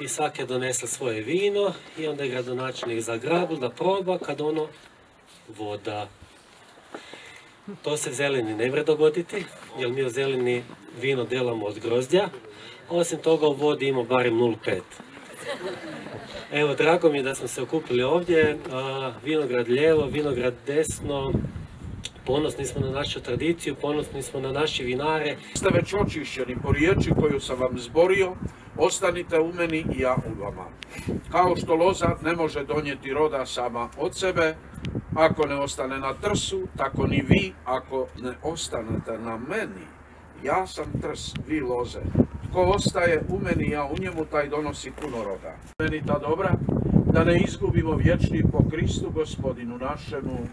i svak je donesla svoje vino i onda je gradonačelnik zagrabil da proba kad ono voda. To se zeleni ne mre dogoditi, jer mi u zeleni vino delamo od grozdja. Osim toga u vodi ima barem 0,5. Evo, drago mi je da smo se okupili ovdje. Vinograd lijevo, vinograd desno. Ponosni smo na našu tradiciju, ponosni smo na naše vinare. Ste već očišćeni po riječi koju sam vam zborio, ostanite u meni i ja u vama. Kao što loza ne može donijeti roda sama od sebe, ako ne ostane na trsu, tako ni vi ako ne ostanete na meni. Ja sam trs, vi loze. Tko ostaje u meni, ja u njemu, taj donosi puno roda. Meni ta dobra, da ne izgubimo vječni po Kristu Gospodinu našemu.